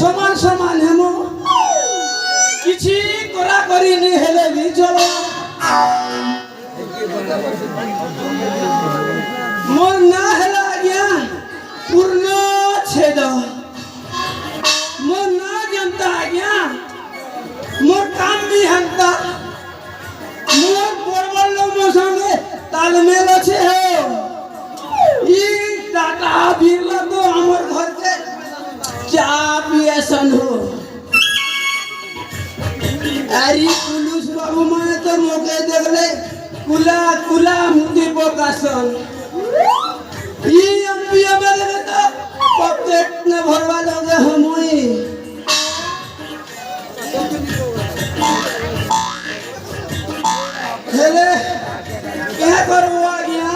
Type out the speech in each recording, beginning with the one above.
समान समान हेमो किछि करा करी नहीं हेले भी चलो मोर ना हेला गया पूर्ण छेद मोर ना जनता गया मोर काम भी हंता मोर बड़बड़ लोग संगे तालमेल अच्छे हो ई टाटा बिरला तो हमर घर के चा पियसन हो अरे पुलिस बाबू मैं तो मौके देखले कुला कुला मुंडी बोकासन ई एमपी में तो पॉकेट न भरवा लोगे हमई हेले क्या करबो आ गया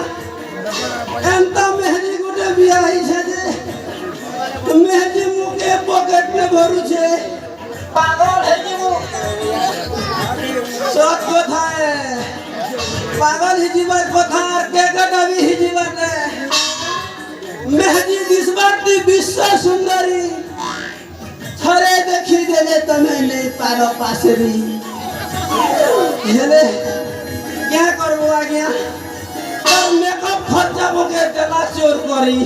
एंता मेहदी गुटे बियाही छे जे मेहदी मुके पॉकेट में भरू छे पागल है जी वो सत कथा है पागल ही जीवन कथा के गडवी ही जीवन है मेहदी दिसबाती विश्व सुंदरी थरे देखी देले तमे नहीं पारो पासरी हेले क्या करबो आ गया तर मेकअप खर्चा बोके देला चोर करी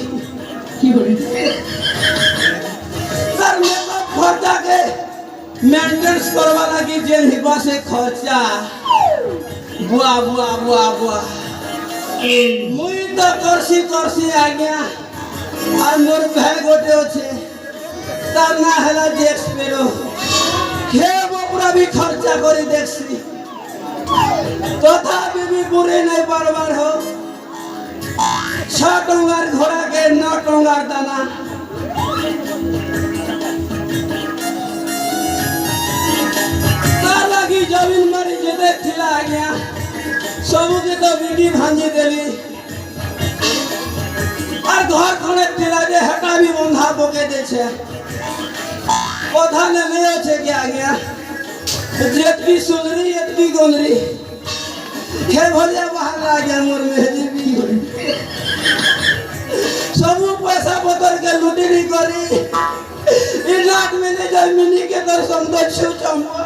की बोली तर मेकअप खर्चा के मेंटेनेंस करवा लगी जेन हिबा से खर्चा बुआ बुआ बुआ बुआ मुई तो करसी आ गया और मोर भाई गोटे अच्छे तार ना हला जेक्स पेरो हे वो पूरा भी खर्चा करी देखसी तथा भी पूरे नहीं बार हो 6 टंगार घोड़ा के 9 टंगार दाना लगी जमीन मरी जेते थिला आ गया सबू के तो बीडी भांजी देली और घर खने थिला जे हटा भी बंधा बोके दे छे पौधा ने नहीं अच्छे क्या गया जेतकी सुंदरी एतकी गोंदरी हे भले बाहर ला गया मोर मेहदी भी सबू पैसा बदल के लुटी करी इ लाख में ने जमीनी के दर्शन तो छु चंपा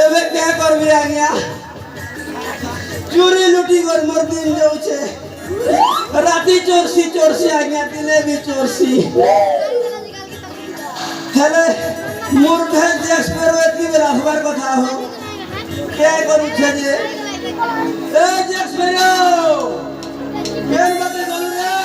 एबे क्या करबी आ गया चोरी लुटी कर मोर दिन जाऊ छे राती चोरसी आ गया दिने भी चोरसी हेले मोर भेज जेक्स पेरो एतकी बेला हमार कथा हो क्या करू छे जे ए जेक्स पेरो केन बाते चलू रे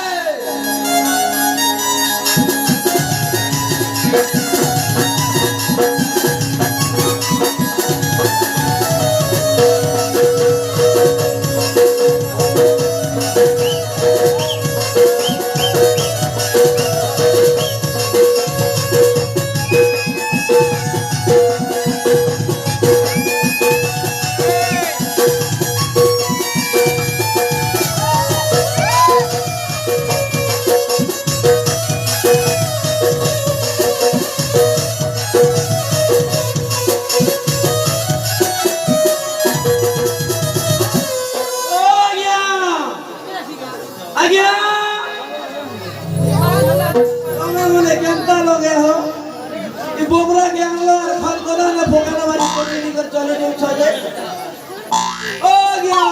ও গিয়া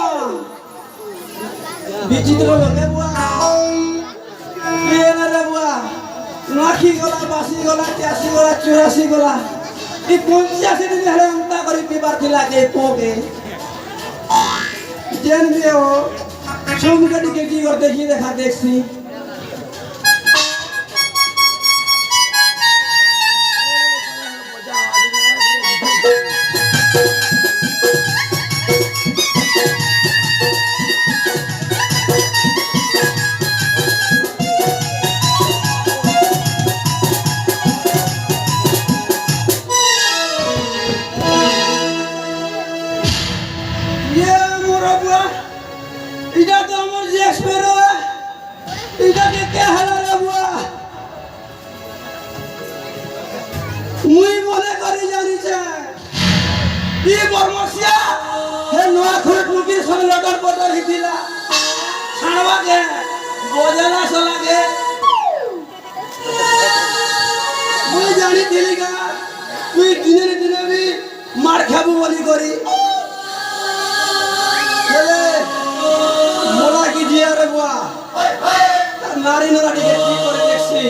বিচিত্র লোকে বুয়া এনে রে বুয়া নাকি গলা বাসি গলা 83 গলা 84 গলা এই 85 দিন হেলে উল্টা করে পিবার থিলা কে পোকে জেন দিও সুমকে দিকে কি করতে কি দেখা দেখছি এটা তো আমার যে এক্সপেরো এটাকে কে হারালে বুয়া মুই মনে করি জানিছে ই বর্মসিয়া হে নোয়া খুঁট মুখি সঙ্গে লটর পটর হিতিলা ছাড়বাকে বজানা সলাকে মুই জানি দিলিকা তুই দিনে দিনে বি মার খাবো বলি করি মোলা কি দিয়া রে বুয়া নারী নারীকে কি করে দেখছি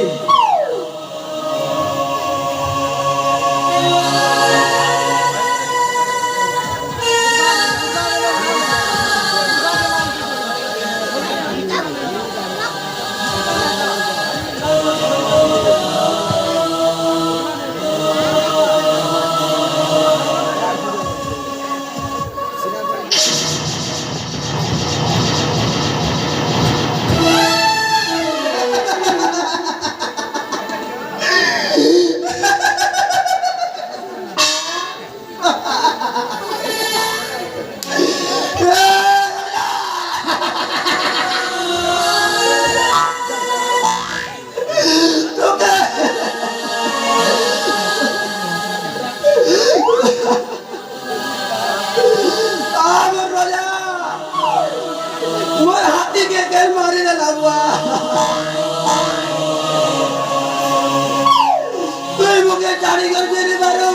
তুই মুখে চারি করতে পারো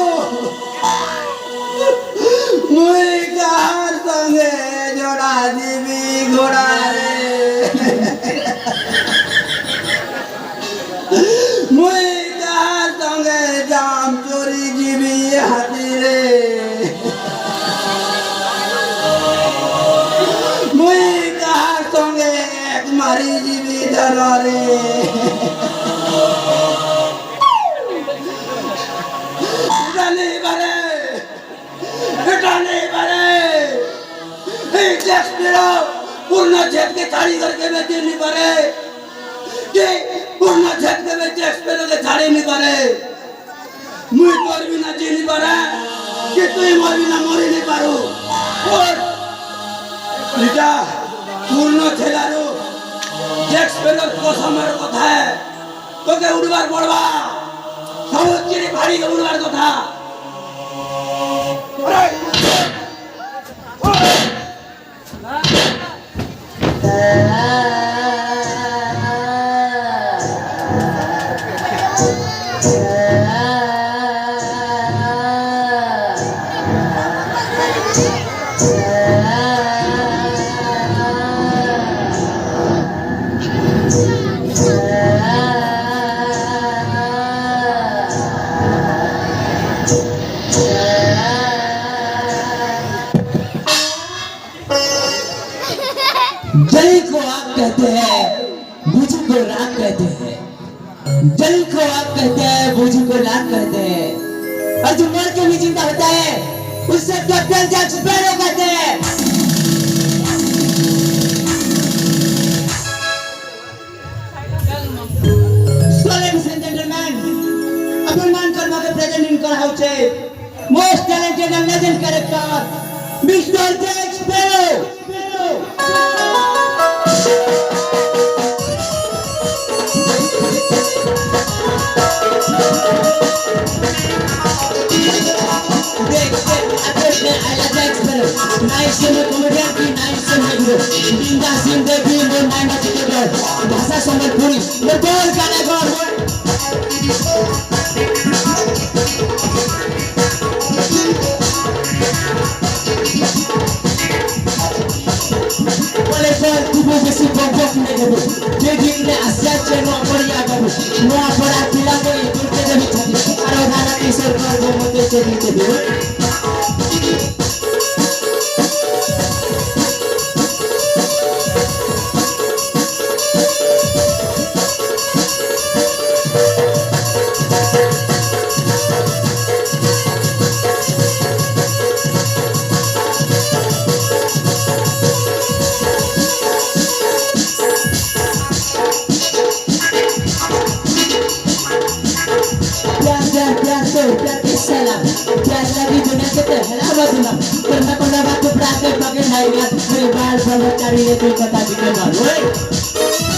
মুই কার সঙ্গে জোড়া দিবি ঘোড়া রে মুই কার সঙ্গে জাম চোরি দিবি হাতি রে মুই কার সঙ্গে এক মারি দিবি ধর রে पूर्ण झट के थाड़ी करके मैं दे नहीं पारे कि पूर्ण झट के मैं एक्सपेरो के थाड़ी नहीं पारे मुझ तोर भी ना जी नहीं पारा कि तू मोर भी ना मोरी नहीं पारो और बेटा पूर्ण ठेलारो एक्सपेरो को समर कथा है तो के उड़वार पड़वा सब चिरी भाड़ी के उड़वार कथा जल को आग कहते हैं, बुझ को राख कहते हैं। जल को आग कहते हैं, बुझ को राख कहते हैं। और जो मर के भी जिंदा होता है उससे कैप्टन जैक स्पैरो कहते हैं। So ladies and gentlemen, अभिमान कर्मा के प्रेजेंट इनकर हाउस है most talented and legend character mister Jack Sparrow. Nice comedian की नाइस हीरो बिंदा सिंह देवी वो नाइन टिकटर भाषा संबलपुरी वो बोल गाने गौर কিনে দেবো যে দিনে আসছে আসছে নোয়া পড়িয়া যাবো নোয়া পড়া পিলাকে তুলতে দেবে ছাতি আর ওধারা কিশোর করবো মধ্যে সে দিতে দেবো प्यार के सलाम प्यार लगी दुनिया के पहला बदला करना कोना बात प्राते पगे नहीं गया मेरे बाल ब्रह्मचारी ये कोई कथा दिखे मारो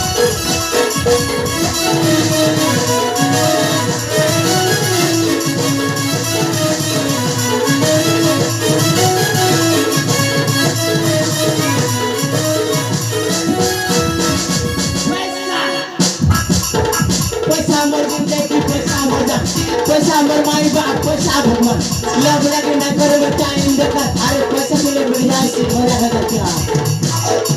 पैसा मर जिंदगी पैसा मर माई बाप पैसा भगवान लव लगे ना करे टाइम देखा अरे पैसा के लिए बढ़िया से मजा है क्या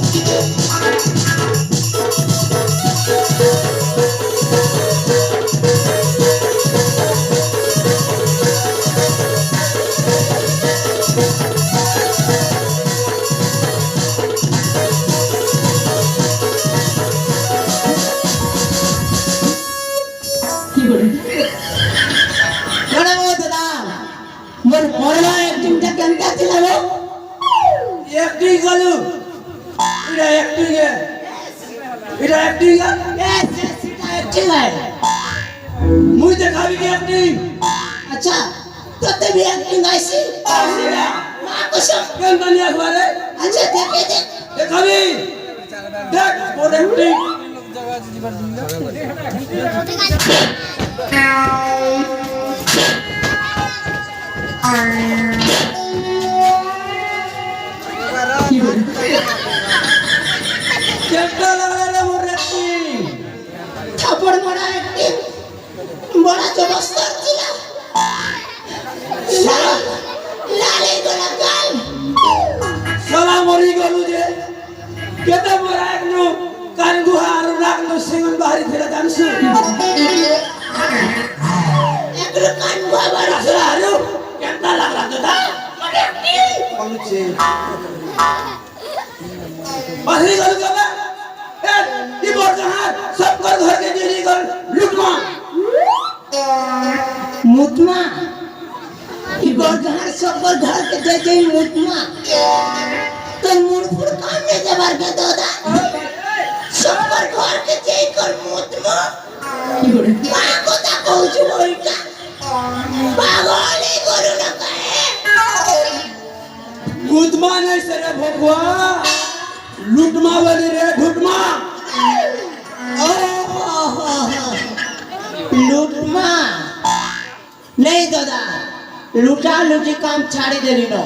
की बोले बड़ा वो दादा मोर मोरला एक्टिंग टा केनका चिलाबो एक्टिंग करू इरा एक्टिंग है इरा एक्टिंग है यस यस इटा एक्टिंग है मुझे दिखावी की एक्टिंग अच्छा तो ते भी एक्टिंग ऐसी मां को सब केन बनी अखबारे अच्छा देखे देख दिखावी देख और एक्टिंग की बोले कैसा लग रहा है मोर एक्टिंग थप्पड़ बड़ा एक्टिंग बड़ा जबरदस्त चिला लाले गोला गाल साला मरी गलु जे केते मोरा एकनु कान गुहा आरु राखनु सिंगन बाहरी फिरा जानसु एकरो कान बाबा साला आरु केता लग रहा था मोर एक्टिंग पहुंचे बाहरी गलु कबे ए ई बोर जहां सब कर घर के देरी कर लुटमा मुतमा ई बरघर सब घर के दे दे मुतमा तो मुरफुर काम में जबर के दोदा सब घर के दे कर मुतमा की बोले मां को ता कहू छु ओइका पागल करू न कहे गुदमा नहीं सरे भगवा लुटमा वाली रे ढुटमा लुटमा नहीं दादा लुटा लुटी काम छाड़ी देली नो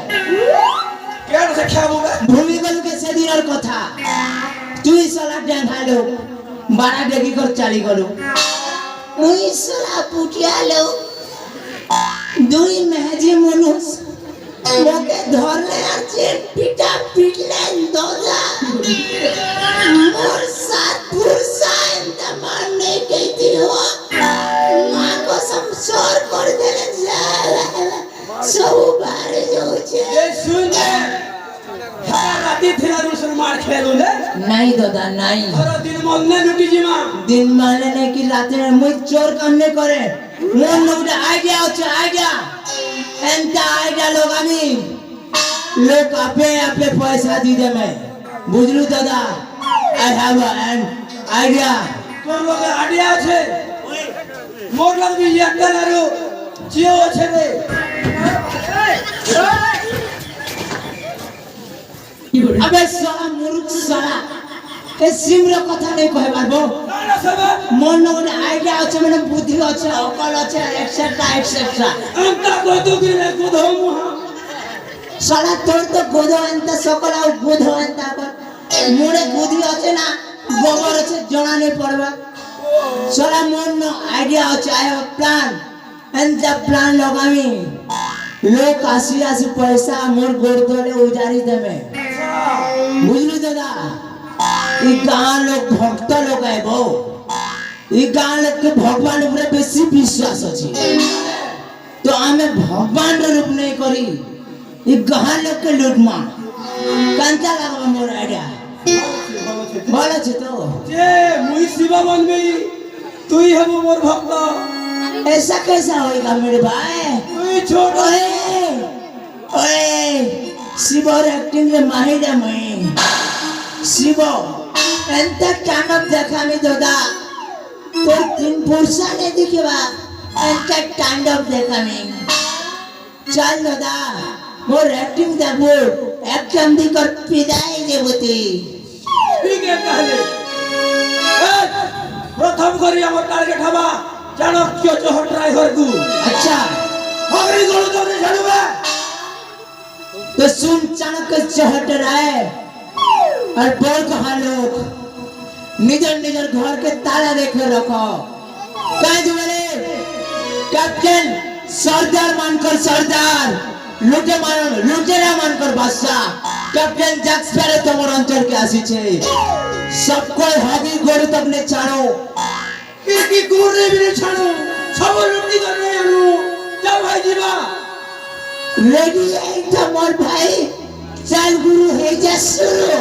केन से खाबू बे भूमि गलु के सेदिनर कथा তুই সালা ড্যাঙ্গালো বাড়া ডেকি কর চালি গলো মুই সালা পুটিয়ালো দুই মেহেজি মনুষ মোকে ধরলে আর যে পিটা পিটলেন দাদা মোর সাত ফুরসা এন্তা মারনে কেতি হো মা কসম সর করে দিলে সব বারে যাচ্ছে ये सुन ले राती थिला दूसर मार खेलू ले नहीं दादा नहीं और दिन मन्ने लुटी जीमा दिन माने नहीं कि रात में मुझ चोर करने करे मोन लोग आइडिया होचे आइडिया एंता आइडिया लोग आमी लोग आपे आपे पैसा दी दे मैं बुझलू दादा आई हैव एन आइडिया तोर लोग आडिया छे मोर लोग भी एकटा लारो जियो छे रे अबे साला मूर्ख साला ए सिमर कथा नहीं कहे पारबो ना सब मोन लोग आइडिया होचे माने बुद्धि होचे अकल होचे एक्सेट्रा एक्सेट्रा अंता को तो कि रे को धो मुहा साला तोर तो गोधो अंत सकल आउ गोधो अंत मोरे बुद्धि होचे ना गोबर होचे जणा नहीं पड़बा साला मोन नो आइडिया होचे I have plan and the plan लगामी लोग आसी आसी पैसा मोर गोड़ तले उजारी देमे बुझलु दादा ई गांव लोग भक्त लोग है बो ई गांव लोग के भगवान ऊपर बेसी विश्वास अछि तो आमे भगवान रो रूप नहीं करी ई गांव लोग के लूटमा कांचा लागबा मोर आइडिया बोला छे तो जे मुई शिवा बनबी तुई हबो मोर भक्त ऐसा कैसा होएगा मेरे भाई तुई छोड़ ओए ओए शिवर एक्टिंग रे माहिर है मैं शिव एंता टानब देखा मी दोदा तो तीन पुरुषा ने दिखेबा एंता टांडव देखा मी चल दोदा मोर एक्टिंग देखो एकदम दी कर पिदाई देबती ঠিক আছে তাহলে প্রথম করি আমার টার্গেট হবা চাণক্য চহর ড্রাইভার গু अच्छा হগরি গলো তোরে ছাড়বে तो सुन चाणक्य चहट रहे और बोल कहा लोग निजर निजर घर के ताला देखे रखो कह जो बोले कैप्टन सरदार मानकर सरदार लुटेरा मानकर बादशाह कैप्टन जैक्स पेरे तमर अंचल के आसी छे सबको हगी गोरु तबने चाणो কি গুড়ে বিরে ছাড়ো সব লুটি করে আনো চল ভাই দিবা रेडी है तो मोर भाई चल गुरु है जा शुरू